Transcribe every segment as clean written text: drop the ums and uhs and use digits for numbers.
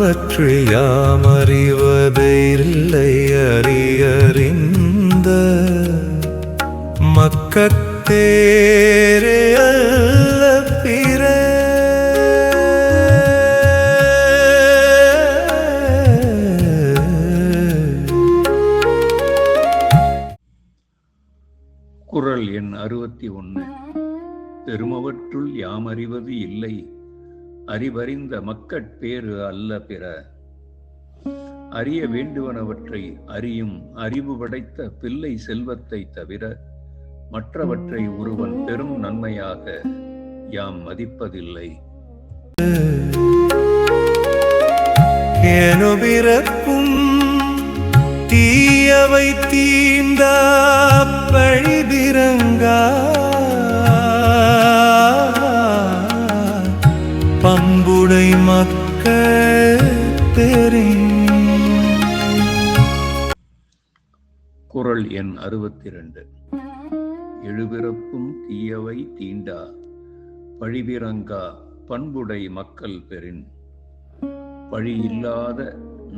அவற்றை யாம் அறிவதில்லை அறியறிந்த மக்கட்பேரே அல்ல பிற. குறள் எண் 61. பெருமவற்றுள் யாம் அறிவது இல்லை அறிவறிந்த மக்கட்பேறு அல்ல பிற. அறிய வேண்டுவனவற்றை அறியும் அறிவு படைத்த பிள்ளை செல்வத்தை தவிர மற்றவற்றை ஒருவன் பெரும் நன்மையாக யாம் மதிப்பதில்லை. பிறப்பும் தீயவை தீண்ட பழிபிறங்கா பண்புடை மக்கள் பெறின். குறள் எண் 62. எழுபிறப்பும் தீயவை தீண்டா பழிபிறங்கா பண்புடை மக்கள் பெறின். பழியில்லாத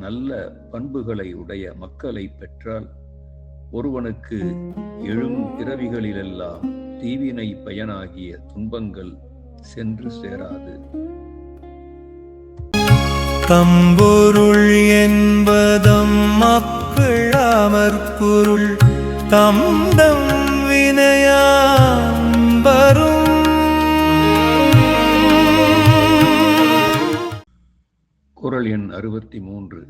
நல்ல பண்புகளை உடைய மக்களை பெற்றால் ஒருவனுக்கு எழும் பிறவிகளிலெல்லாம் தீவினை பயனாகிய துன்பங்கள் சென்று சேராது. தம்பொருள் என்பதம் அப்பிழாமற்பொருள் தம்தம் வினையாம்பரும். குறள் எண் 63.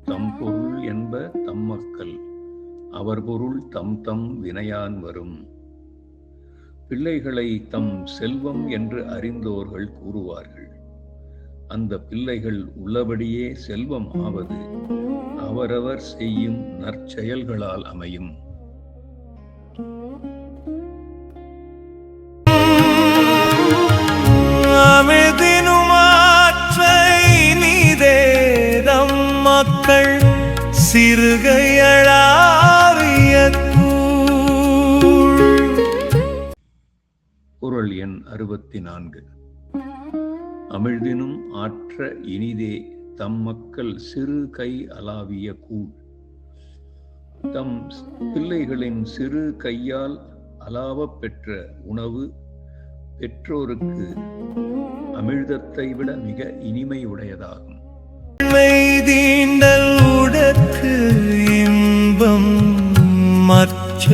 தம் பொருள் என்ப தம் மக்கள் அவர் பொருள் தம் தம் வினையான் வரும். பிள்ளைகளை தம் செல்வம் என்று அறிந்தோர்கள் கூறுவார்கள். அந்த பிள்ளைகள் உள்ளபடியே செல்வம் ஆவது அவரவர் செய்யும் நற்செயல்களால் அமையும். மக்கள் சிறுகையளாவிய குறள் எண் 64. அமிழ்தினும் ஆற்ற இனிதே தம் மக்கள் சிறு கை அளாவிய கூழ். தம் பிள்ளைகளின் சிறு கையால் அளாவப் பெற்ற உணவு பெற்றோருக்கு அமிழ்தத்தை விட மிக இனிமை உடையதாகும். மெய்தீண்டல் உடற்கு இன்பம் மற்ற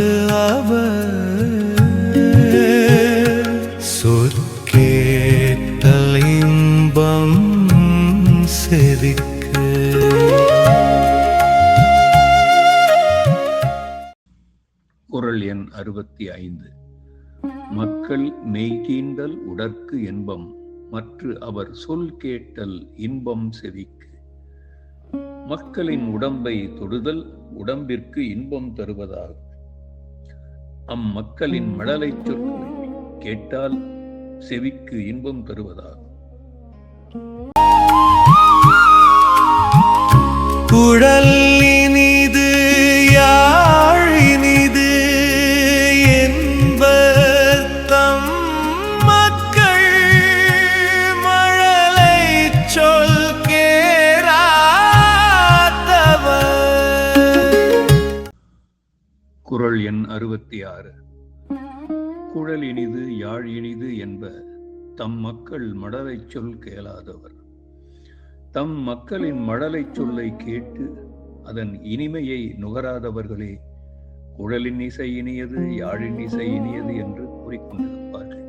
சொற்கேட்டல் இன்பம் செவிக்கு. குறள் எண் 65. மக்கள் மெய்தீண்டல் உடற்கு இன்பம் மற்ற அவர் சொல் கேட்டல் இன்பம் செவிக்கு. மக்களின் உடம்பை தொடுதல் உடம்பிற்கு இன்பம் தருவதாகும். அம்மக்களின் மழலை சொற்களை கேட்டால் செவிக்கு இன்பம் தருவதாகும். குழல் இனிது யாழ் இனிது என்பர் தம் மக்கள் மழலை சொல் குறள் எண் 66. குழல் இனிது யாழ் இனிது என்ப தம் மக்கள் மழலை சொல் கேளாதவர். தம் மக்களின் மழலை சொல்லை கேட்டு அதன் இனிமையை நுகராதவர்களே குழலின் இசை இனியது யாழின் இசை இனியது என்று கூறிக்கொண்டிருப்பார்கள்.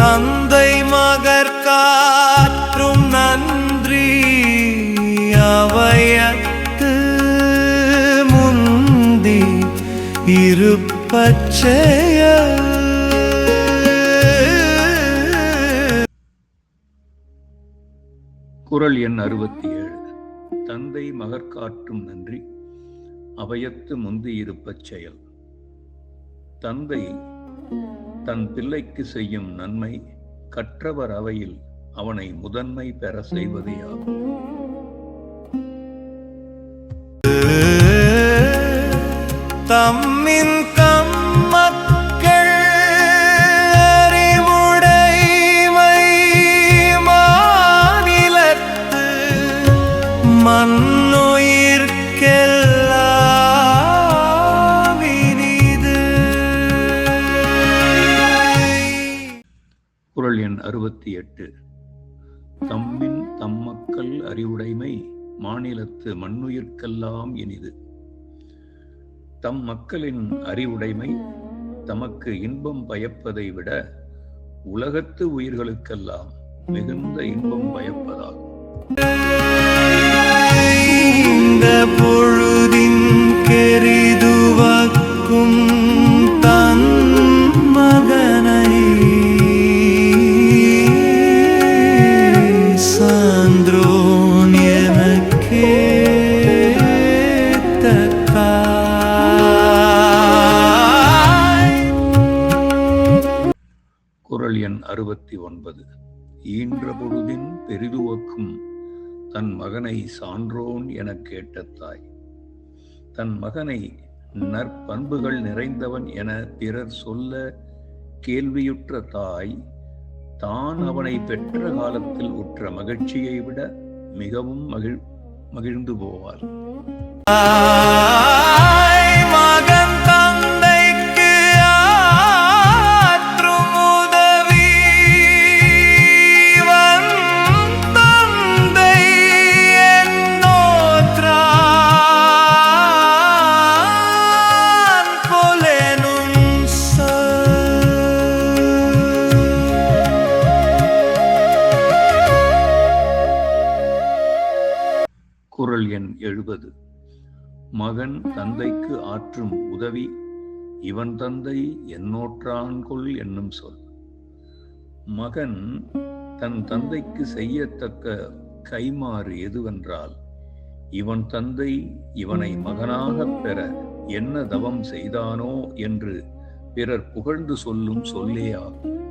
தந்தை மகர் காற்றும் நன்றி அவையத்து முந்தி இருப்பச்செய. குறள் எண் 67. தந்தை மகற்காற்றும் நன்றி அவையத்து முந்தி இருப்பச் செயல். தந்தை தன் பிள்ளைக்கு செய்யும் நன்மை கற்றவர் அவையில் அவனை முதன்மை பெற செய்வதே ஆகும். தம்மின் மக்கள் அறிவுடைமை மாறாத 68. தம்மின் தம்மக்கள் அறிவுடைமை மாநிலத்து மண்ணுயிர்க்கெல்லாம் இனிது. தம் மக்களின் அறிவுடைமை தமக்கு இன்பம் பயப்பதை விட உலகத்து உயிர்களுக்கெல்லாம் மிகுந்த இன்பம் பயப்பதாகும். இந்த பொழுதின் கெரிதுவக்கும் தன் மகனை சான்றோன் எனக்கே குறள் எண் 69. ஈன்ற பொழுதின் பெரிதுவக்கும் தன் மகனை சான்றோன் எனக் கேட்ட தாய். தன் மகனை நற்பண்புகள் நிறைந்தவன் என பிறர் சொல்ல கேள்வியுற்ற தாய் தான் அவனை பெற்ற காலத்தில் உற்ற மகிழ்ச்சியை விட மிகவும் மகிழ்ந்து போவாள். மகன் தந்தைக்கு ஆற்றும் உதவி தந்தை என்னோற்றான் கொலெனும் குறள் எண் 70. மகன் தந்தைக்கு ஆற்றும் உதவி இவன் தந்தை என்னோற்றான்கொள் என்னும் சொல். மகன் தன் தந்தைக்கு செய்யத்தக்க கைமாறு எதுவென்றால் இவன் தந்தை இவனை மகனாகப் பெற என்ன தவம் செய்தானோ என்று பிறர் புகழ்ந்து சொல்லும் சொல்லே ஆகும்.